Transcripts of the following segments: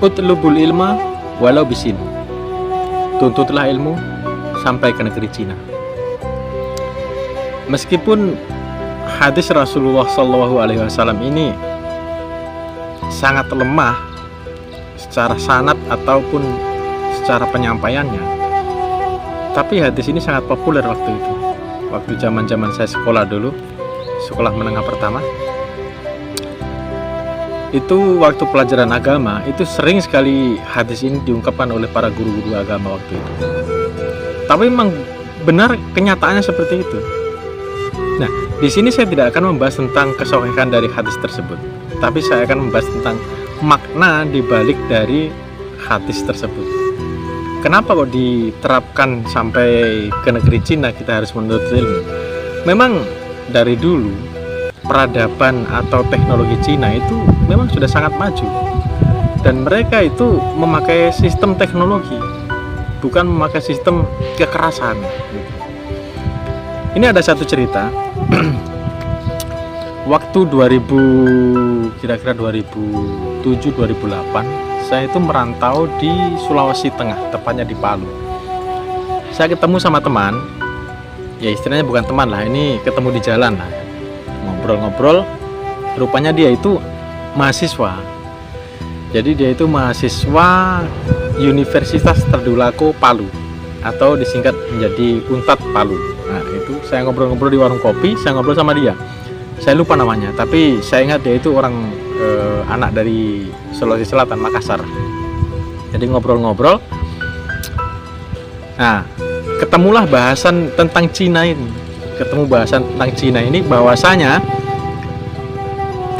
Utlubul ilma walau bisin. Tuntutlah ilmu sampai ke negeri Cina. Meskipun hadis Rasulullah SAW ini sangat lemah secara sanad ataupun secara penyampaiannya, tapi hadis ini sangat populer waktu itu. Waktu zaman saya sekolah dulu, sekolah menengah pertama, itu waktu pelajaran agama itu sering sekali hadis ini diungkapkan oleh para guru-guru agama waktu itu. Tapi memang benar kenyataannya seperti itu. Nah, di sini saya tidak akan membahas tentang kesohihan dari hadis tersebut, tapi saya akan membahas tentang makna dibalik dari hadis tersebut. Kenapa kok diterapkan sampai ke negeri Cina kita harus menuntut ilmu? Memang dari dulu peradaban atau teknologi Cina itu memang sudah sangat maju, dan mereka itu memakai sistem teknologi, bukan memakai sistem kekerasan. Ini ada satu cerita. Waktu 2007-2008 saya itu merantau di Sulawesi Tengah, tepatnya di Palu. Saya ketemu sama teman, ya istilahnya bukan teman lah, ini ketemu di jalan lah, ngobrol-ngobrol. Rupanya dia itu mahasiswa. Jadi dia itu mahasiswa Universitas Terdulako Palu, atau disingkat menjadi Untat Palu. Nah itu saya ngobrol-ngobrol di warung kopi, saya ngobrol sama dia. Saya lupa namanya, tapi saya ingat dia itu orang anak dari Sulawesi Selatan, Makassar. Jadi ngobrol-ngobrol. Nah, ketemulah bahasan tentang Cina ini. Ketemu bahasan tentang Cina ini, bahwasanya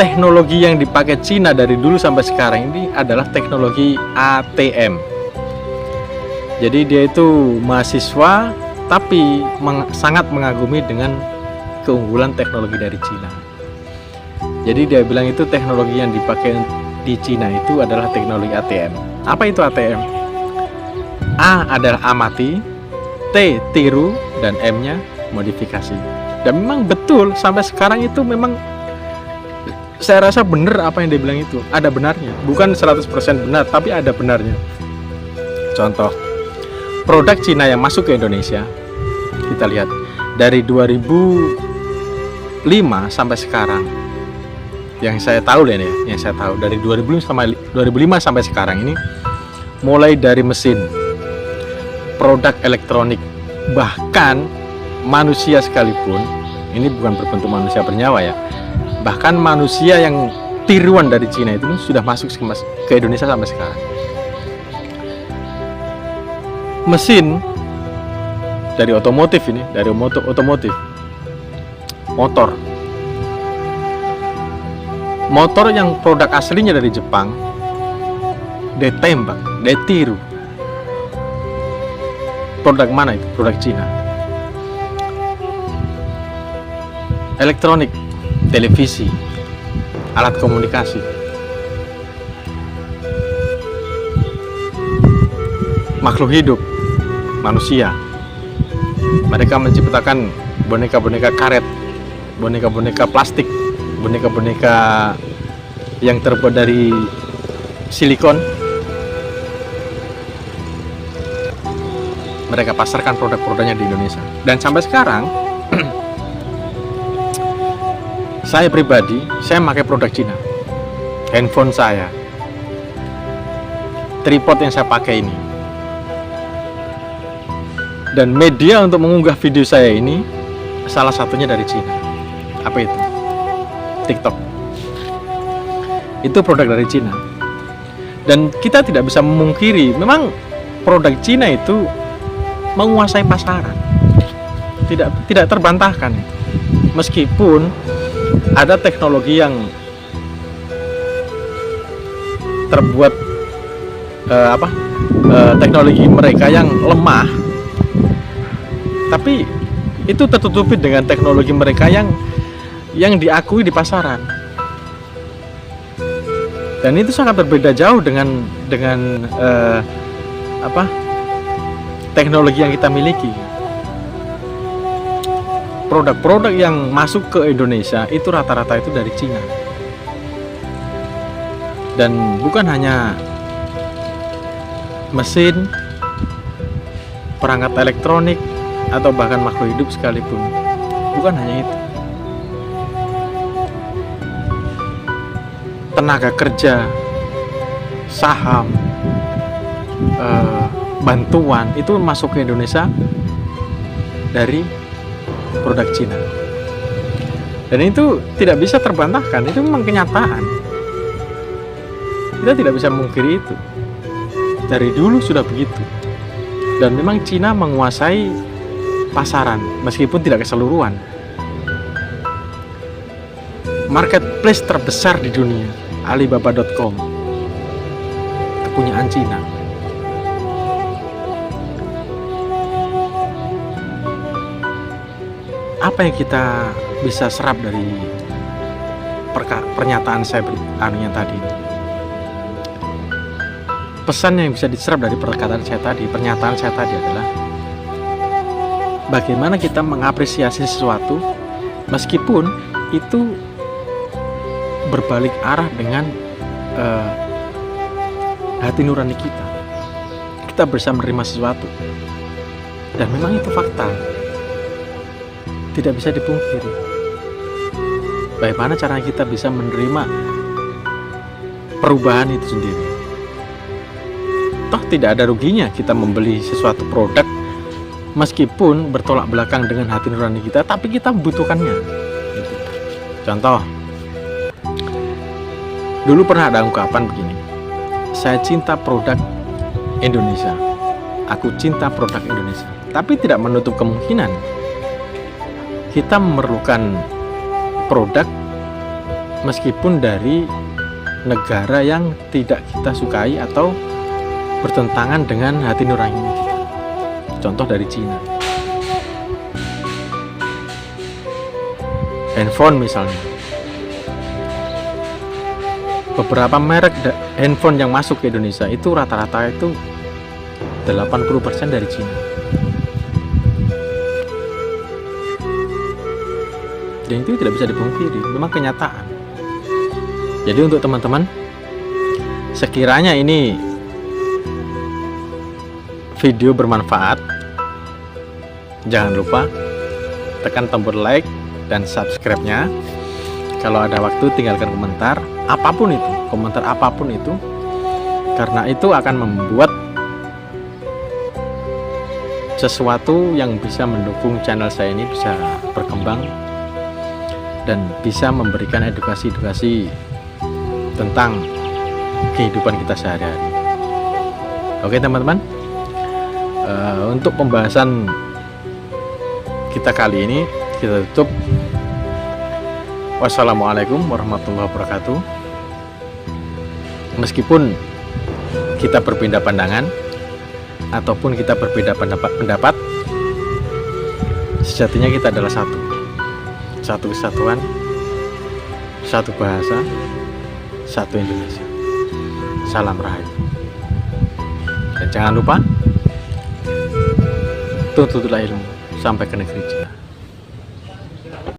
teknologi yang dipakai Cina dari dulu sampai sekarang ini adalah teknologi ATM. Jadi dia itu mahasiswa, tapi sangat mengagumi dengan keunggulan teknologi dari Cina. Jadi dia bilang itu teknologi yang dipakai di Cina itu adalah teknologi ATM. Apa itu ATM? A adalah amati, T tiru, dan M-nya modifikasi. Dan memang betul sampai sekarang itu memang saya rasa benar apa yang dia bilang itu. Ada benarnya. Bukan 100% benar, tapi ada benarnya. Contoh, produk Cina yang masuk ke Indonesia, kita lihat dari 2005 sampai sekarang, yang saya tahu deh nih, yang saya tahu dari 2005 sampai sekarang ini, mulai dari mesin, produk elektronik, bahkan manusia sekalipun, ini bukan berbentuk manusia bernyawa ya, bahkan manusia yang tiruan dari Cina itu sudah masuk ke Indonesia sampai sekarang. Mesin dari otomotif ini, dari otomotif, motor yang produk aslinya dari Jepang, dia tembak, dia tiru. Produk mana itu? Produk Cina. Elektronik, televisi, alat komunikasi, makhluk hidup, manusia. Mereka menciptakan boneka-boneka karet, boneka-boneka plastik, boneka-boneka yang terbuat dari silikon. Mereka pasarkan produk-produknya di Indonesia. Dan sampai sekarang saya pribadi, saya pakai produk Cina. Handphone saya, tripod yang saya pakai ini, dan media untuk mengunggah video saya ini salah satunya dari Cina. Apa itu? TikTok. Itu produk dari Cina. Dan kita tidak bisa memungkiri, memang produk Cina itu menguasai pasaran. Tidak terbantahkan. Meskipun ada teknologi yang terbuat teknologi mereka yang lemah, tapi itu tertutupi dengan teknologi mereka yang diakui di pasaran. Dan itu sangat berbeda jauh dengan teknologi yang kita miliki. Produk-produk yang masuk ke Indonesia itu rata-rata itu dari Cina. Dan bukan hanya mesin, perangkat elektronik, atau bahkan makhluk hidup sekalipun. Bukan hanya itu, tenaga kerja, saham, bantuan itu masuk ke Indonesia dari produk Cina. Dan itu tidak bisa terbantahkan, itu memang kenyataan. Kita tidak bisa mengungkiri itu. Dari dulu sudah begitu. Dan memang Cina menguasai pasaran meskipun tidak keseluruhan. Marketplace terbesar di dunia, Alibaba.com, kepunyaan Cina. Apa yang kita bisa serap dari pernyataan saya tadi ini? Pesan yang bisa diserap dari pernyataan saya tadi adalah bagaimana kita mengapresiasi sesuatu meskipun itu berbalik arah dengan hati nurani kita. Kita bisa menerima sesuatu, dan memang itu fakta, tidak bisa dipungkiri. Bagaimana cara kita bisa menerima perubahan itu sendiri? Toh tidak ada ruginya kita membeli sesuatu produk meskipun bertolak belakang dengan hati nurani kita, tapi kita membutuhkannya. Gitu. Contoh, dulu pernah ada ungkapan begini: saya cinta produk Indonesia, aku cinta produk Indonesia. Tapi tidak menutup kemungkinan kita memerlukan produk meskipun dari negara yang tidak kita sukai atau bertentangan dengan hati nurani kita. Contoh dari Cina, handphone misalnya. Beberapa merek handphone yang masuk ke Indonesia itu rata-rata itu 80% dari Cina. Dan itu tidak bisa dipungkiri, memang kenyataan. Jadi untuk teman-teman, sekiranya ini video bermanfaat, jangan lupa tekan tombol like dan subscribe-nya. Kalau ada waktu tinggalkan komentar apapun itu, karena itu akan membuat sesuatu yang bisa mendukung channel saya ini bisa berkembang dan bisa memberikan edukasi tentang kehidupan kita sehari-hari. Oke teman-teman, untuk pembahasan kita kali ini kita tutup. Wassalamualaikum warahmatullahi wabarakatuh. Meskipun kita berbeda pandangan ataupun kita berbeda pendapat, sejatinya kita adalah satu kesatuan, satu bahasa, satu Indonesia. Salam Rahayu. Dan jangan lupa tuntutlah ilmu sampai ke negeri Cina.